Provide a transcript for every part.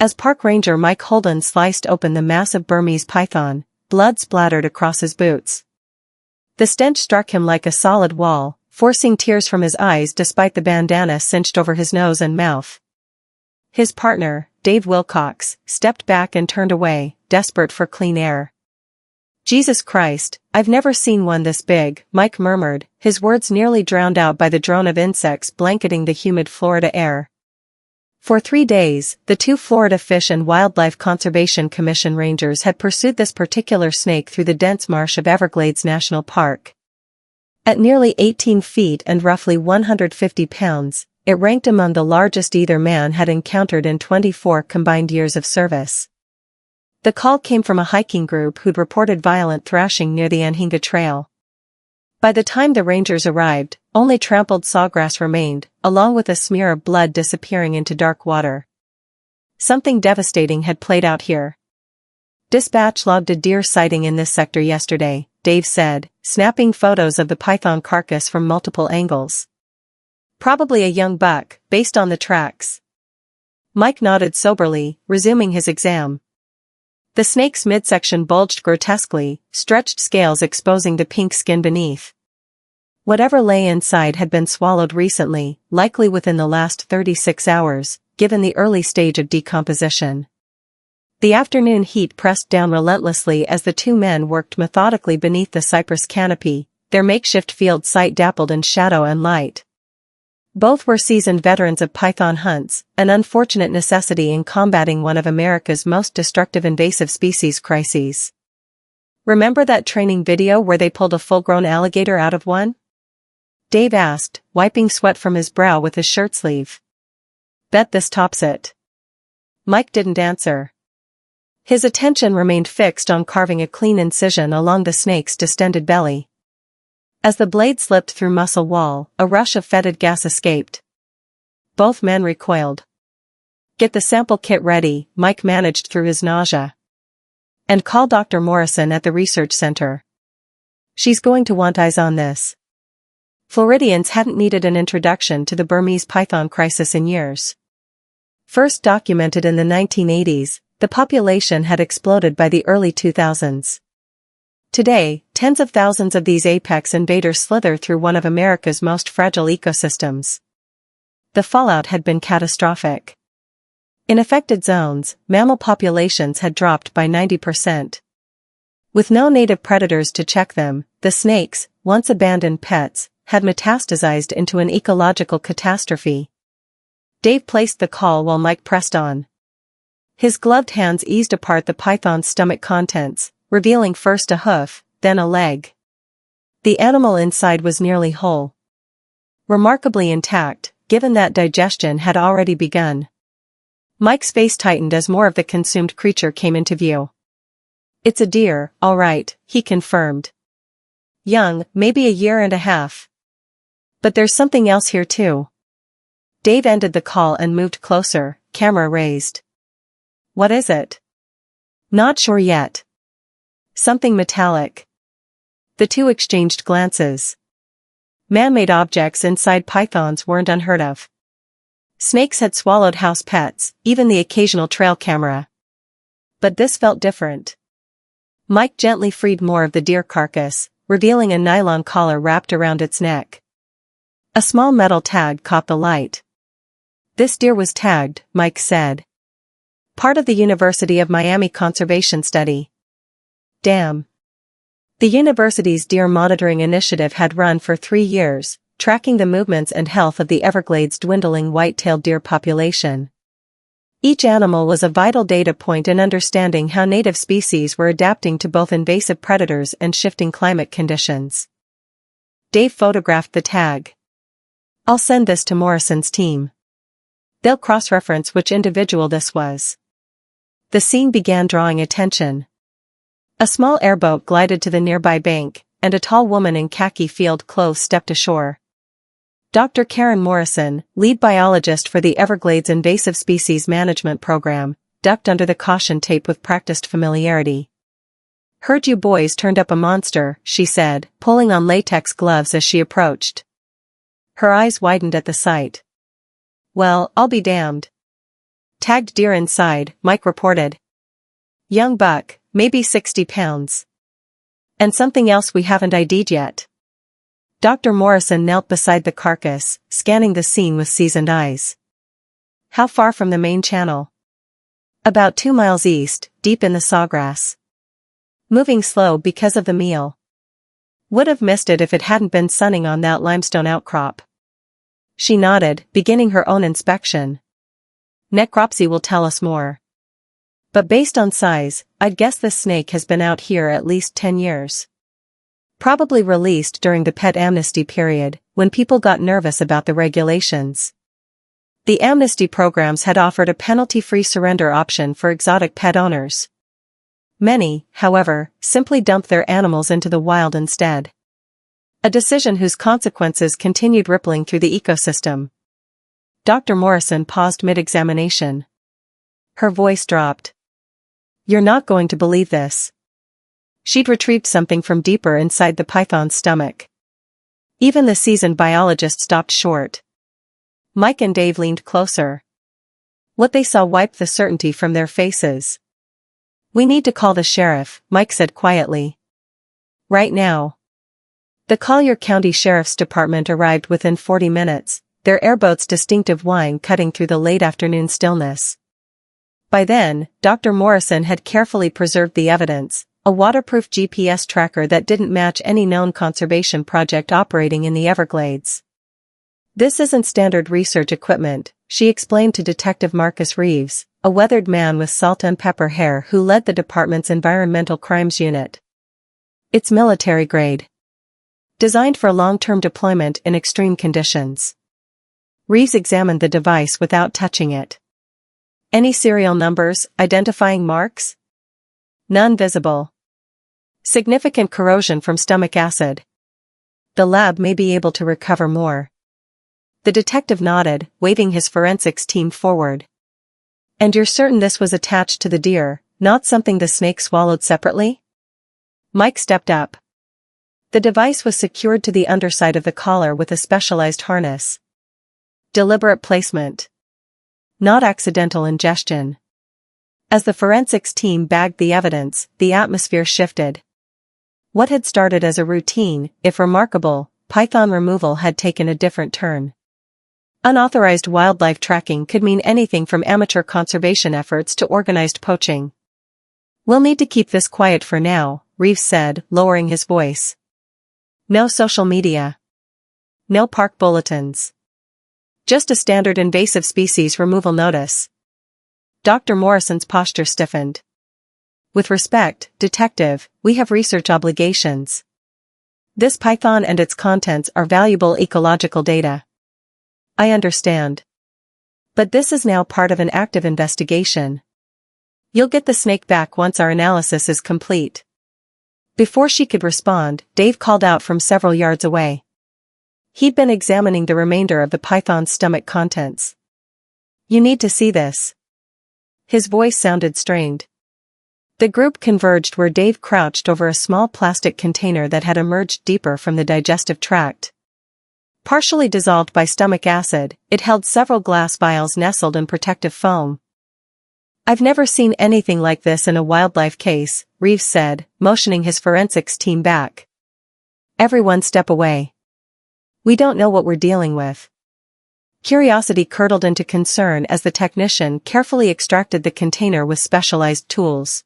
As Park Ranger Mike Holden sliced open the massive Burmese python, blood splattered across his boots. The stench struck him like a solid wall, forcing tears from his eyes despite the bandana cinched over his nose and mouth. His partner, Dave Wilcox, stepped back and turned away, desperate for clean air. "Jesus Christ, I've never seen one this big," Mike murmured, his words nearly drowned out by the drone of insects blanketing the humid Florida air. For 3 days, the 2 Florida Fish and Wildlife Conservation Commission rangers had pursued this particular snake through the dense marsh of Everglades National Park. At nearly 18 feet and roughly 150 pounds, it ranked among the largest either man had encountered in 24 combined years of service. The call came from a hiking group who'd reported violent thrashing near the Anhinga Trail. By the time the rangers arrived, only trampled sawgrass remained, along with a smear of blood disappearing into dark water. Something devastating had played out here. "Dispatch logged a deer sighting in this sector yesterday," Dave said, snapping photos of the python carcass from multiple angles. "Probably a young buck, based on the tracks." Mike nodded soberly, resuming his exam. The snake's midsection bulged grotesquely, stretched scales exposing the pink skin beneath. Whatever lay inside had been swallowed recently, likely within the last 36 hours, given the early stage of decomposition. The afternoon heat pressed down relentlessly as the 2 men worked methodically beneath the cypress canopy, their makeshift field site dappled in shadow and light. Both were seasoned veterans of python hunts, an unfortunate necessity in combating one of America's most destructive invasive species crises. "Remember that training video where they pulled a full-grown alligator out of one?" Dave asked, wiping sweat from his brow with his shirt sleeve. "Bet this tops it." Mike didn't answer. His attention remained fixed on carving a clean incision along the snake's distended belly. As the blade slipped through muscle wall, a rush of fetid gas escaped. Both men recoiled. "Get the sample kit ready," Mike managed through his nausea. "And call Dr. Morrison at the research center. She's going to want eyes on this." Floridians hadn't needed an introduction to the Burmese python crisis in years. First documented in the 1980s, the population had exploded by the early 2000s. Today, tens of thousands of these apex invaders slither through one of America's most fragile ecosystems. The fallout had been catastrophic. In affected zones, mammal populations had dropped by 90%. With no native predators to check them, the snakes, once abandoned pets, had metastasized into an ecological catastrophe. Dave placed the call while Mike pressed on. His gloved hands eased apart the python's stomach contents, revealing first a hoof, then a leg. The animal inside was nearly whole. Remarkably intact, given that digestion had already begun. Mike's face tightened as more of the consumed creature came into view. "It's a deer, all right," he confirmed. "Young, maybe a year and a half. But there's something else here too." Dave ended the call and moved closer, camera raised. "What is it?" "Not sure yet." "Something metallic." The 2 exchanged glances. Man-made objects inside pythons weren't unheard of. Snakes had swallowed house pets, even the occasional trail camera. But this felt different. Mike gently freed more of the deer carcass, revealing a nylon collar wrapped around its neck. A small metal tag caught the light. "This deer was tagged," Mike said. "Part of the University of Miami conservation study." Damn. The university's deer monitoring initiative had run for 3 years, tracking the movements and health of the Everglades' dwindling white-tailed deer population. Each animal was a vital data point in understanding how native species were adapting to both invasive predators and shifting climate conditions. Dave photographed the tag. "I'll send this to Morrison's team. They'll cross-reference which individual this was." The scene began drawing attention. A small airboat glided to the nearby bank, and a tall woman in khaki field clothes stepped ashore. Dr. Karen Morrison, lead biologist for the Everglades Invasive Species Management Program, ducked under the caution tape with practiced familiarity. "Heard you boys turned up a monster," she said, pulling on latex gloves as she approached. Her eyes widened at the sight. "Well, I'll be damned." Tagged deer inside, Mike reported. Young buck, maybe 60 pounds. And something else we haven't ID'd yet. Dr. Morrison knelt beside the carcass, scanning the scene with seasoned eyes. How far from the main channel? About 2 miles east, deep in the sawgrass. Moving slow because of the meal. Would have missed it if it hadn't been sunning on that limestone outcrop. She nodded, beginning her own inspection. Necropsy will tell us more. But based on size, I'd guess this snake has been out here at least 10 years. Probably released during the pet amnesty period, when people got nervous about the regulations. The amnesty programs had offered a penalty-free surrender option for exotic pet owners. Many, however, simply dumped their animals into the wild instead. A decision whose consequences continued rippling through the ecosystem. Dr. Morrison paused mid-examination. Her voice dropped. You're not going to believe this. She'd retrieved something from deeper inside the python's stomach. Even the seasoned biologist stopped short. Mike and Dave leaned closer. What they saw wiped the certainty from their faces. We need to call the sheriff, Mike said quietly. Right now. The Collier County Sheriff's Department arrived within 40 minutes, their airboat's distinctive whine cutting through the late afternoon stillness. By then, Dr. Morrison had carefully preserved the evidence, a waterproof GPS tracker that didn't match any known conservation project operating in the Everglades. This isn't standard research equipment, she explained to Detective Marcus Reeves, a weathered man with salt and pepper hair who led the department's environmental crimes unit. It's military grade. Designed for long-term deployment in extreme conditions. Reeves examined the device without touching it. Any serial numbers, identifying marks? None visible. Significant corrosion from stomach acid. The lab may be able to recover more. The detective nodded, waving his forensics team forward. And you're certain this was attached to the deer, not something the snake swallowed separately? Mike stepped up. The device was secured to the underside of the collar with a specialized harness. Deliberate placement. Not accidental ingestion. As the forensics team bagged the evidence, the atmosphere shifted. What had started as a routine, if remarkable, python removal had taken a different turn. Unauthorized wildlife tracking could mean anything from amateur conservation efforts to organized poaching. We'll need to keep this quiet for now, Reeves said, lowering his voice. No social media. No park bulletins. Just a standard invasive species removal notice. Dr. Morrison's posture stiffened. With respect, Detective, we have research obligations. This python and its contents are valuable ecological data. I understand. But this is now part of an active investigation. You'll get the snake back once our analysis is complete. Before she could respond, Dave called out from several yards away. He'd been examining the remainder of the python's stomach contents. You need to see this. His voice sounded strained. The group converged where Dave crouched over a small plastic container that had emerged deeper from the digestive tract. Partially dissolved by stomach acid, it held several glass vials nestled in protective foam. I've never seen anything like this in a wildlife case, Reeves said, motioning his forensics team back. Everyone step away. We don't know what we're dealing with. Curiosity curdled into concern as the technician carefully extracted the container with specialized tools.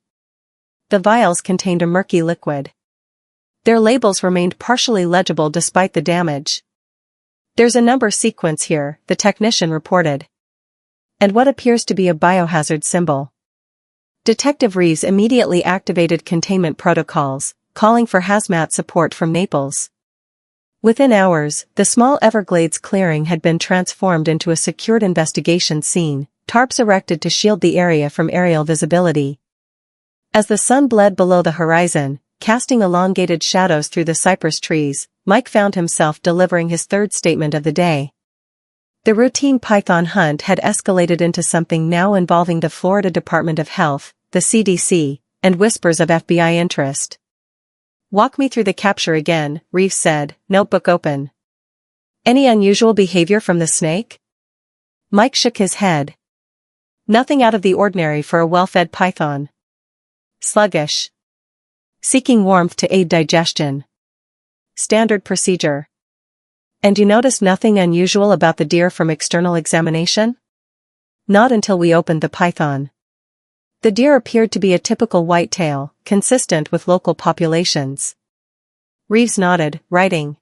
The vials contained a murky liquid. Their labels remained partially legible despite the damage. There's a number sequence here, the technician reported. And what appears to be a biohazard symbol. Detective Reeves immediately activated containment protocols, calling for hazmat support from Naples. Within hours, the small Everglades clearing had been transformed into a secured investigation scene, tarps erected to shield the area from aerial visibility. As the sun bled below the horizon, casting elongated shadows through the cypress trees, Mike found himself delivering his third statement of the day. The routine python hunt had escalated into something now involving the Florida Department of Health, the CDC, and whispers of FBI interest. Walk me through the capture again, Reeves said, notebook open. Any unusual behavior from the snake? Mike shook his head. Nothing out of the ordinary for a well-fed python. Sluggish. Seeking warmth to aid digestion. Standard procedure. And you noticed nothing unusual about the deer from external examination? Not until we opened the python. The deer appeared to be a typical whitetail, consistent with local populations. Reeves nodded, writing.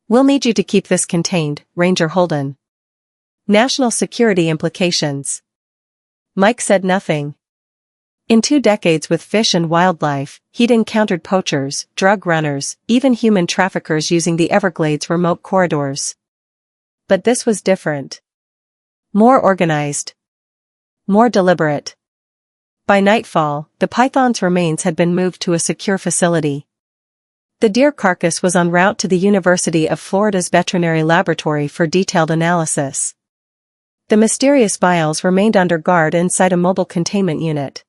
We'll need you to keep this contained, Ranger Holden. National security implications. Mike said nothing. In 2 decades with fish and wildlife, he'd encountered poachers, drug runners, even human traffickers using the Everglades remote corridors. But this was different. More organized. More deliberate. By nightfall, the python's remains had been moved to a secure facility. The deer carcass was en route to the University of Florida's veterinary laboratory for detailed analysis. The mysterious vials remained under guard inside a mobile containment unit.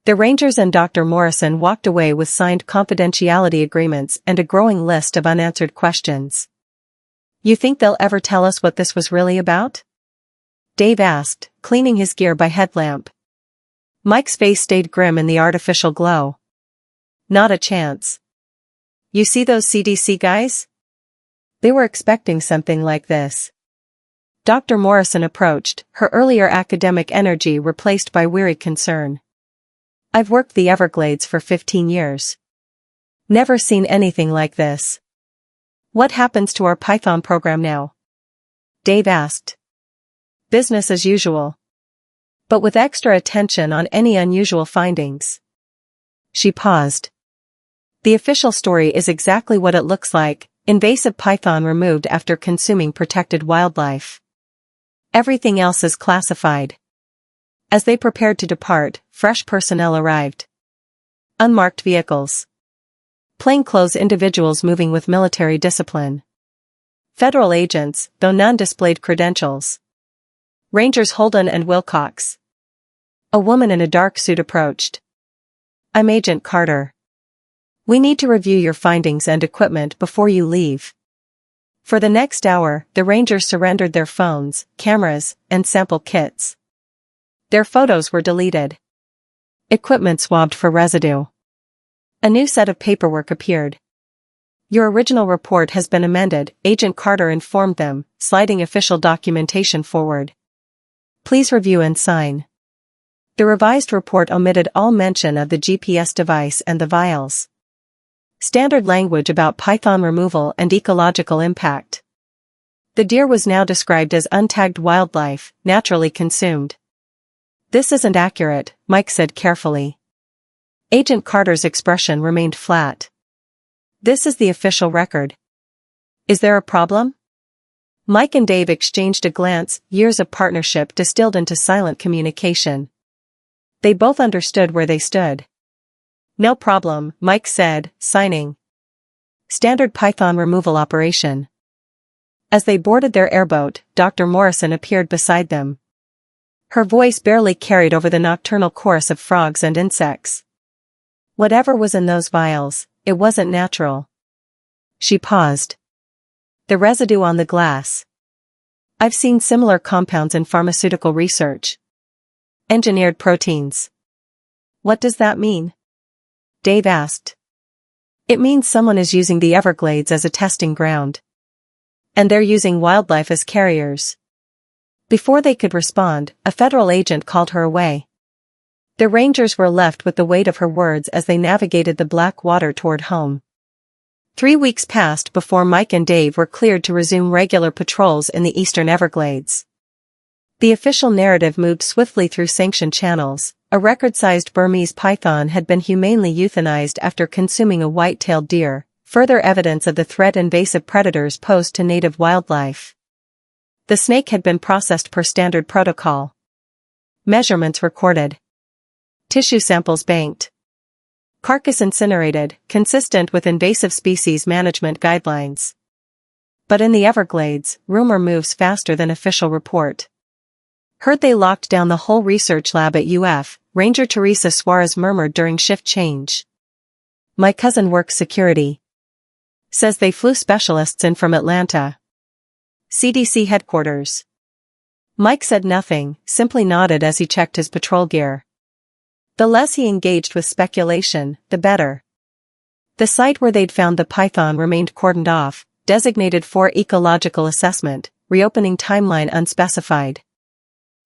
The Rangers and Dr. Morrison walked away with signed confidentiality agreements and a growing list of unanswered questions. You think they'll ever tell us what this was really about? Dave asked, cleaning his gear by headlamp. Mike's face stayed grim in the artificial glow. Not a chance. You see those CDC guys? They were expecting something like this. Dr. Morrison approached, her earlier academic energy replaced by weary concern. I've worked the Everglades for 15 years. Never seen anything like this. What happens to our python program now? Dave asked. Business as usual. But with extra attention on any unusual findings. She paused. The official story is exactly what it looks like, invasive python removed after consuming protected wildlife. Everything else is classified. As they prepared to depart, fresh personnel arrived. Unmarked vehicles. Plainclothes individuals moving with military discipline. Federal agents, though none displayed credentials. Rangers Holden and Wilcox. A woman in a dark suit approached. I'm Agent Carter. We need to review your findings and equipment before you leave. For the next hour, the Rangers surrendered their phones, cameras, and sample kits. Their photos were deleted. Equipment swabbed for residue. A new set of paperwork appeared. Your original report has been amended, Agent Carter informed them, sliding official documentation forward. Please review and sign. The revised report omitted all mention of the GPS device and the vials. Standard language about python removal and ecological impact. The deer was now described as untagged wildlife, naturally consumed. This isn't accurate, Mike said carefully. Agent Carter's expression remained flat. This is the official record. Is there a problem? Mike and Dave exchanged a glance, years of partnership distilled into silent communication. They both understood where they stood. No problem, Mike said, signing. Standard python removal operation. As they boarded their airboat, Dr. Morrison appeared beside them. Her voice barely carried over the nocturnal chorus of frogs and insects. Whatever was in those vials, it wasn't natural. She paused. The residue on the glass. I've seen similar compounds in pharmaceutical research. Engineered proteins. What does that mean? Dave asked. It means someone is using the Everglades as a testing ground. And they're using wildlife as carriers. Before they could respond, a federal agent called her away. The Rangers were left with the weight of her words as they navigated the black water toward home. 3 weeks passed before Mike and Dave were cleared to resume regular patrols in the eastern Everglades. The official narrative moved swiftly through sanctioned channels. A record-sized Burmese python had been humanely euthanized after consuming a white-tailed deer, further evidence of the threat invasive predators posed to native wildlife. The snake had been processed per standard protocol. Measurements recorded. Tissue samples banked. Carcass incinerated, consistent with invasive species management guidelines. But in the Everglades, rumor moves faster than official report. Heard they locked down the whole research lab at UF, Ranger Teresa Suarez murmured during shift change. My cousin works security. Says they flew specialists in from Atlanta. CDC headquarters. Mike said nothing, simply nodded as he checked his patrol gear. The less he engaged with speculation, the better. The site where they'd found the python remained cordoned off, designated for ecological assessment, reopening timeline unspecified.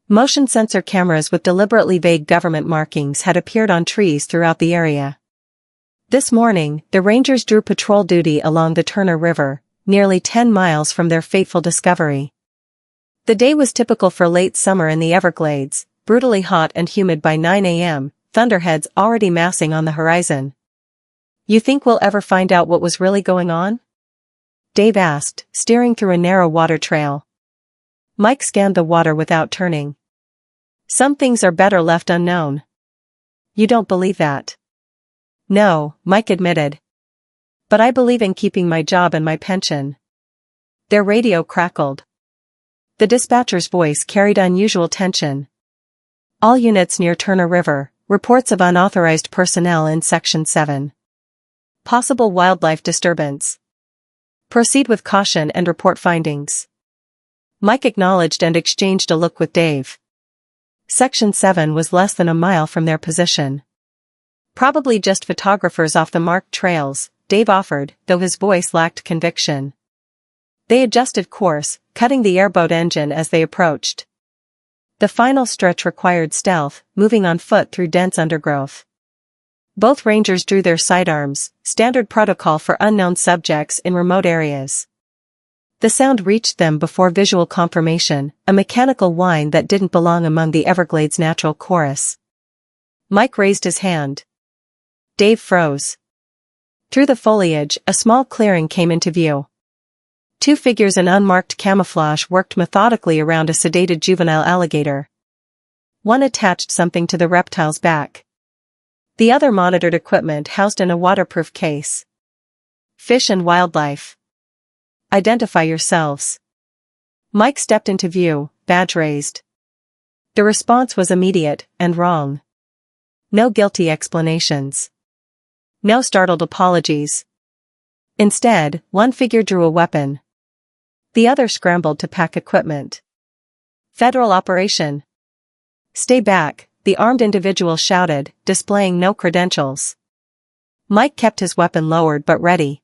Motion sensor cameras with deliberately vague government markings had appeared on trees throughout the area. This morning, the rangers drew patrol duty along the Turner River, nearly 10 miles from their fateful discovery. The day was typical for late summer in the Everglades, brutally hot and humid by 9 a.m., thunderheads already massing on the horizon. "You think we'll ever find out what was really going on?" Dave asked, steering through a narrow water trail. Mike scanned the water without turning. "Some things are better left unknown." "You don't believe that?" "No," Mike admitted. "But I believe in keeping my job and my pension." Their radio crackled. The dispatcher's voice carried unusual tension. "All units near Turner River, reports of unauthorized personnel in Section 7. Possible wildlife disturbance. Proceed with caution and report findings." Mike acknowledged and exchanged a look with Dave. Section 7 was less than a mile from their position. "Probably just photographers off the marked trails," Dave offered, though his voice lacked conviction. They adjusted course, cutting the airboat engine as they approached. The final stretch required stealth, moving on foot through dense undergrowth. Both rangers drew their sidearms, standard protocol for unknown subjects in remote areas. The sound reached them before visual confirmation, a mechanical whine that didn't belong among the Everglades' natural chorus. Mike raised his hand. Dave froze. Through the foliage, a small clearing came into view. Two figures in unmarked camouflage worked methodically around a sedated juvenile alligator. One attached something to the reptile's back. The other monitored equipment housed in a waterproof case. "Fish and wildlife. Identify yourselves." Mike stepped into view, badge raised. The response was immediate, and wrong. No guilty explanations. No startled apologies. Instead, one figure drew a weapon. The other scrambled to pack equipment. "Federal operation." "Stay back," the armed individual shouted, displaying no credentials. Mike kept his weapon lowered but ready.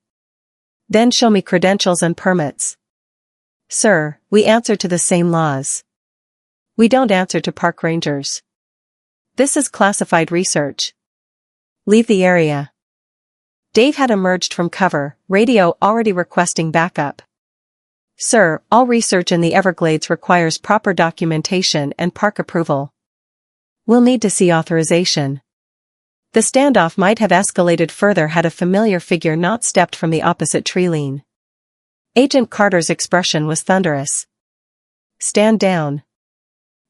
"Then show me credentials and permits." "Sir, we answer to the same laws." "We don't answer to park rangers. This is classified research. Leave the area." Dave had emerged from cover, radio already requesting backup. "Sir, all research in the Everglades requires proper documentation and park approval. We'll need to see authorization." The standoff might have escalated further had a familiar figure not stepped from the opposite tree line. Agent Carter's expression was thunderous. "Stand down."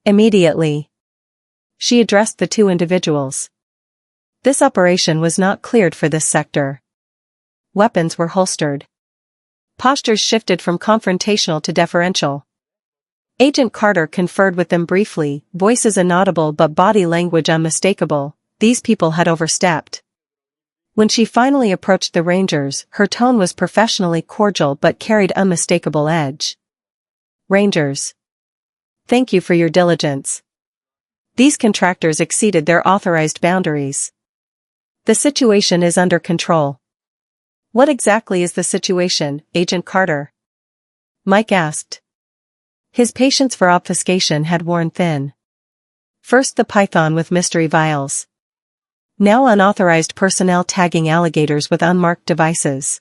Immediately. She addressed the two individuals. This operation was not cleared for this sector. Weapons were holstered. Postures shifted from confrontational to deferential. Agent Carter conferred with them briefly, voices inaudible but body language unmistakable. These people had overstepped. When she finally approached the rangers, her tone was professionally cordial but carried unmistakable edge. "Rangers. Thank you for your diligence. These contractors exceeded their authorized boundaries. The situation is under control." "What exactly is the situation, Agent Carter?" Mike asked. His patience for obfuscation had worn thin. First the python with mystery vials. Now unauthorized personnel tagging alligators with unmarked devices.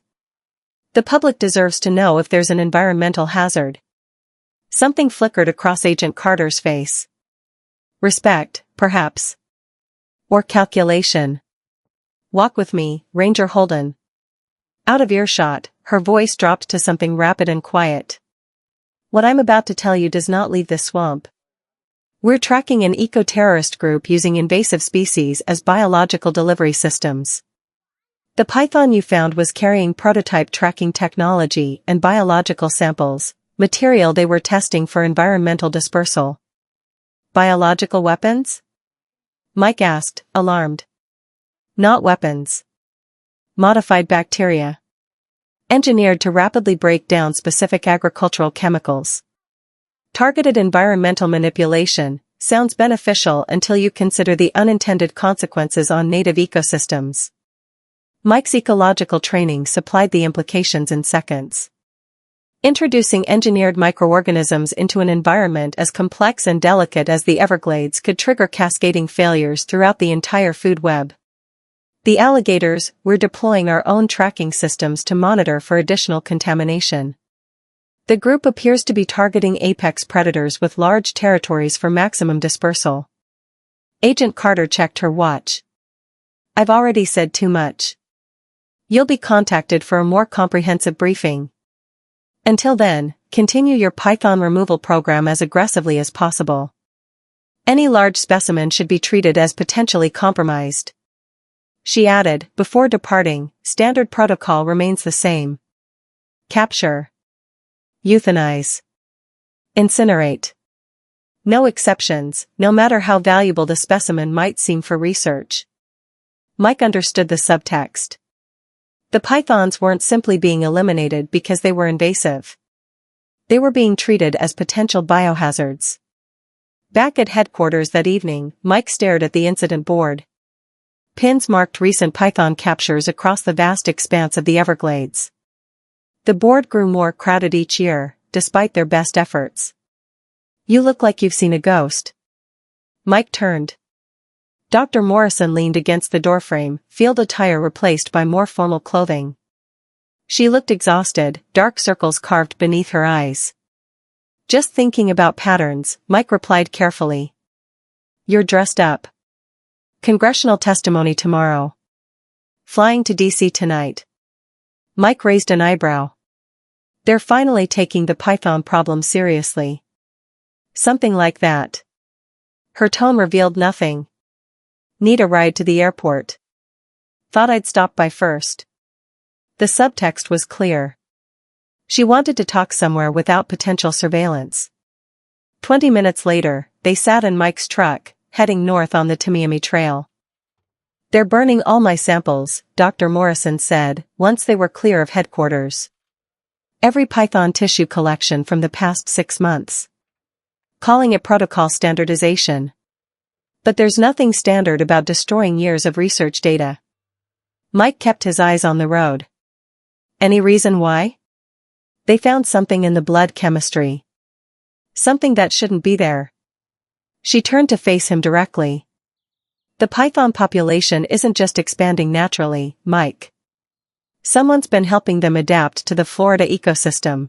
The public deserves to know if there's an environmental hazard. Something flickered across Agent Carter's face. Respect, perhaps. Or calculation. "Walk with me, Ranger Holden." Out of earshot, her voice dropped to something rapid and quiet. "What I'm about to tell you does not leave this swamp. We're tracking an eco-terrorist group using invasive species as biological delivery systems. The python you found was carrying prototype tracking technology and biological samples, material they were testing for environmental dispersal." "Biological weapons?" Mike asked, alarmed. "Not weapons. Modified bacteria. Engineered to rapidly break down specific agricultural chemicals." Targeted environmental manipulation sounds beneficial until you consider the unintended consequences on native ecosystems. Mike's ecological training supplied the implications in seconds. Introducing engineered microorganisms into an environment as complex and delicate as the Everglades could trigger cascading failures throughout the entire food web. The alligators, we're deploying our own tracking systems to monitor for additional contamination. The group appears to be targeting apex predators with large territories for maximum dispersal. Agent Carter checked her watch. I've already said too much. You'll be contacted for a more comprehensive briefing. Until then, continue your python removal program as aggressively as possible. Any large specimen should be treated as potentially compromised. She added, before departing, standard protocol remains the same. Capture. Euthanize. Incinerate. No exceptions, no matter how valuable the specimen might seem for research. Mike understood the subtext. The pythons weren't simply being eliminated because they were invasive. They were being treated as potential biohazards. Back at headquarters that evening, Mike stared at the incident board. Pins marked recent python captures across the vast expanse of the Everglades. The board grew more crowded each year, despite their best efforts. You look like you've seen a ghost. Mike turned. Dr. Morrison leaned against the doorframe, field attire replaced by more formal clothing. She looked exhausted, dark circles carved beneath her eyes. Just thinking about patterns, Mike replied carefully. You're dressed up. Congressional testimony tomorrow. Flying to D.C. tonight. Mike raised an eyebrow. They're finally taking the python problem seriously. Something like that. Her tone revealed nothing. Need a ride to the airport. Thought I'd stop by first. The subtext was clear. She wanted to talk somewhere without potential surveillance. 20 minutes later, they sat in Mike's truck, heading north on the Tamiami Trail. They're burning all my samples, Dr. Morrison said, once they were clear of headquarters. Every python tissue collection from the past 6 months. Calling it protocol standardization. But there's nothing standard about destroying years of research data. Mike kept his eyes on the road. Any reason why? They found something in the blood chemistry. Something that shouldn't be there. She turned to face him directly. The python population isn't just expanding naturally, Mike. Someone's been helping them adapt to the Florida ecosystem.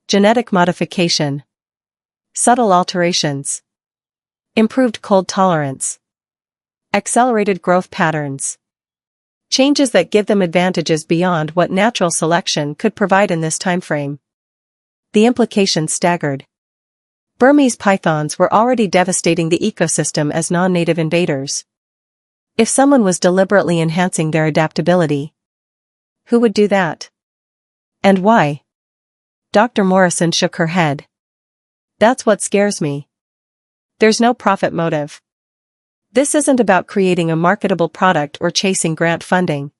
Genetic modification. Subtle alterations. Improved cold tolerance. Accelerated growth patterns. Changes that give them advantages beyond what natural selection could provide in this timeframe. The implications staggered. Burmese pythons were already devastating the ecosystem as non-native invaders. If someone was deliberately enhancing their adaptability, who would do that? And why? Dr. Morrison shook her head. That's what scares me. There's no profit motive. This isn't about creating a marketable product or chasing grant funding.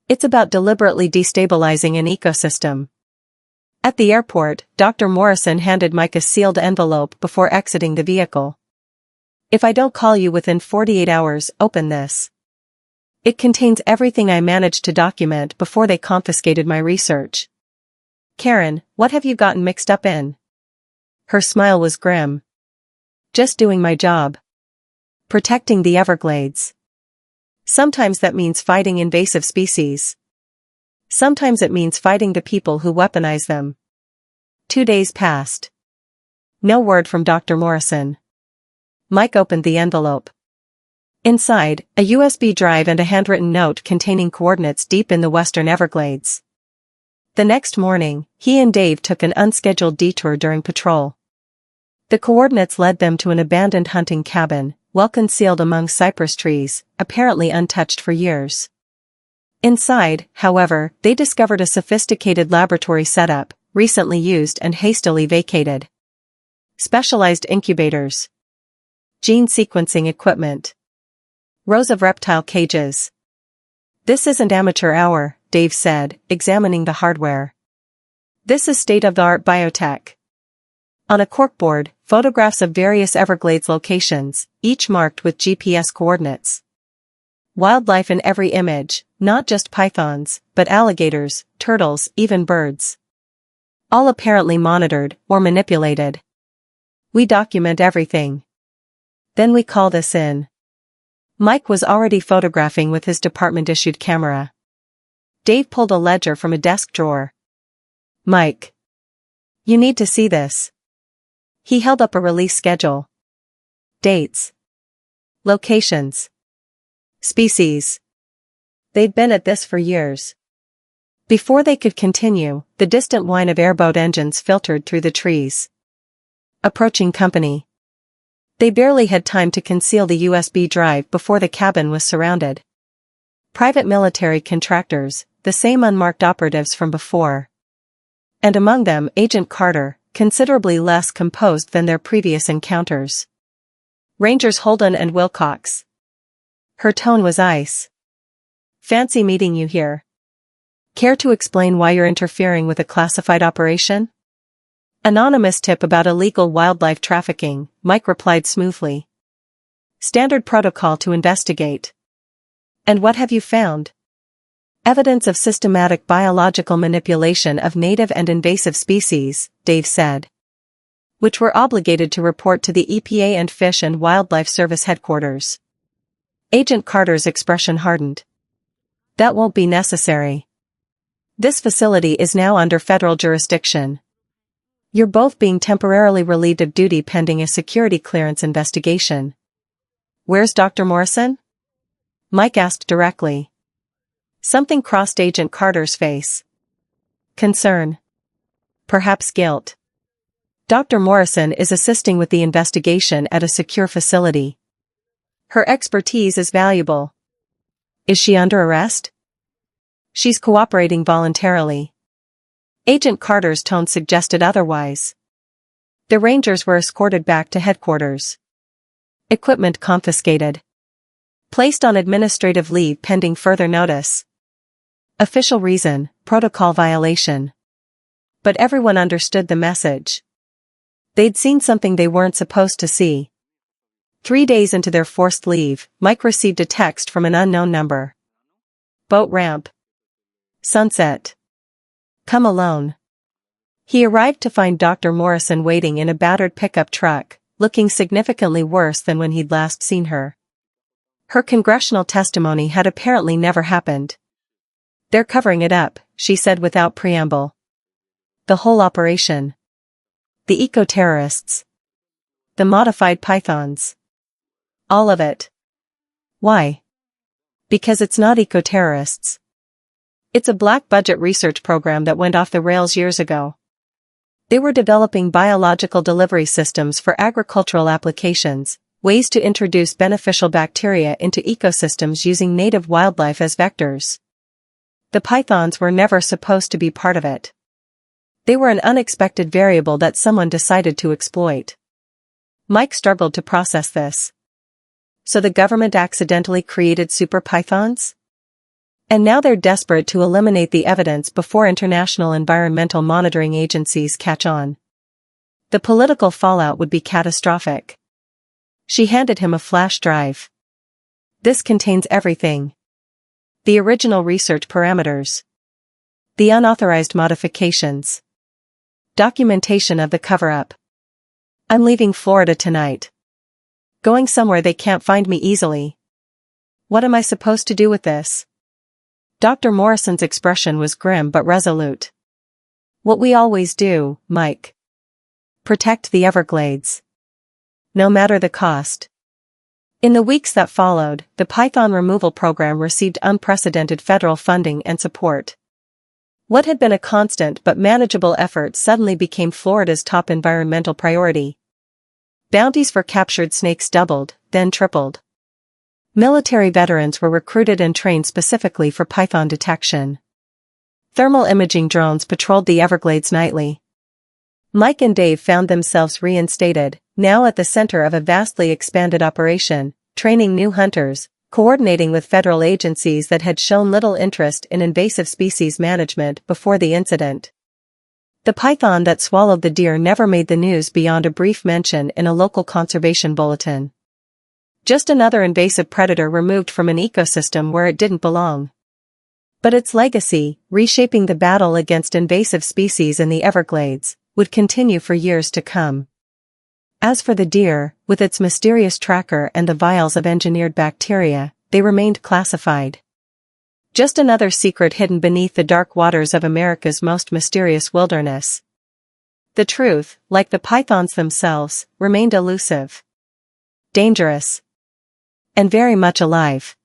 It's about deliberately destabilizing an ecosystem. At the airport, Dr. Morrison handed Mike a sealed envelope before exiting the vehicle. If I don't call you within 48 hours, open this. It contains everything I managed to document before they confiscated my research. Karen, what have you gotten mixed up in? Her smile was grim. Just doing my job. Protecting the Everglades. Sometimes that means fighting invasive species. Sometimes it means fighting the people who weaponize them. 2 days passed. No word from Dr. Morrison. Mike opened the envelope. Inside, a USB drive and a handwritten note containing coordinates deep in the western Everglades. The next morning, he and Dave took an unscheduled detour during patrol. The coordinates led them to an abandoned hunting cabin, well concealed among cypress trees, apparently untouched for years. Inside, however, they discovered a sophisticated laboratory setup, recently used and hastily vacated. Specialized incubators. Gene sequencing equipment. Rows of reptile cages. This isn't amateur hour, Dave said, examining the hardware. This is state-of-the-art biotech. On a corkboard, photographs of various Everglades locations, each marked with GPS coordinates. Wildlife in every image, not just pythons, but alligators, turtles, even birds. All apparently monitored or manipulated. We document everything. Then we call this in. Mike was already photographing with his department-issued camera. Dave pulled a ledger from a desk drawer. Mike. You need to see this. He held up a release schedule. Dates. Locations. Species. They'd been at this for years. Before they could continue, the distant whine of airboat engines filtered through the trees. Approaching company. They barely had time to conceal the USB drive before the cabin was surrounded. Private military contractors, the same unmarked operatives from before. And among them Agent Carter, considerably less composed than their previous encounters. Rangers Holden and Wilcox. Her tone was ice. Fancy meeting you here. Care to explain why you're interfering with a classified operation? Anonymous tip about illegal wildlife trafficking, Mike replied smoothly. Standard protocol to investigate. And what have you found? Evidence of systematic biological manipulation of native and invasive species, Dave said. Which we're obligated to report to the EPA and Fish and Wildlife Service headquarters. Agent Carter's expression hardened. That won't be necessary. This facility is now under federal jurisdiction. You're both being temporarily relieved of duty pending a security clearance investigation. Where's Dr. Morrison? Mike asked directly. Something crossed Agent Carter's face. Concern. Perhaps guilt. Dr. Morrison is assisting with the investigation at a secure facility. Her expertise is valuable. Is she under arrest? She's cooperating voluntarily. Agent Carter's tone suggested otherwise. The Rangers were escorted back to headquarters. Equipment confiscated. Placed on administrative leave pending further notice. Official reason, protocol violation. But everyone understood the message. They'd seen something they weren't supposed to see. 3 days into their forced leave, Mike received a text from an unknown number. Boat ramp. Sunset. Come alone. He arrived to find Dr. Morrison waiting in a battered pickup truck, looking significantly worse than when he'd last seen her. Her congressional testimony had apparently never happened. They're covering it up, she said without preamble. The whole operation. The eco-terrorists. The modified pythons. All of it. Why? Because it's not eco-terrorists. It's a black-budget research program that went off the rails years ago. They were developing biological delivery systems for agricultural applications, ways to introduce beneficial bacteria into ecosystems using native wildlife as vectors. The pythons were never supposed to be part of it. They were an unexpected variable that someone decided to exploit. Mike struggled to process this. So the government accidentally created super pythons? And now they're desperate to eliminate the evidence before international environmental monitoring agencies catch on. The political fallout would be catastrophic. She handed him a flash drive. This contains everything. The original research parameters. The unauthorized modifications. Documentation of the cover-up. I'm leaving Florida tonight. Going somewhere they can't find me easily. What am I supposed to do with this? Dr. Morrison's expression was grim but resolute. What we always do, Mike. Protect the Everglades. No matter the cost. In the weeks that followed, the python removal program received unprecedented federal funding and support. What had been a constant but manageable effort suddenly became Florida's top environmental priority. Bounties for captured snakes doubled, then tripled. Military veterans were recruited and trained specifically for python detection. Thermal imaging drones patrolled the Everglades nightly. Mike and Dave found themselves reinstated, now at the center of a vastly expanded operation, training new hunters, coordinating with federal agencies that had shown little interest in invasive species management before the incident. The python that swallowed the deer never made the news beyond a brief mention in a local conservation bulletin. Just another invasive predator removed from an ecosystem where it didn't belong. But its legacy, reshaping the battle against invasive species in the Everglades, would continue for years to come. As for the deer, with its mysterious tracker and the vials of engineered bacteria, they remained classified. Just another secret hidden beneath the dark waters of America's most mysterious wilderness. The truth, like the pythons themselves, remained elusive, dangerous, and very much alive.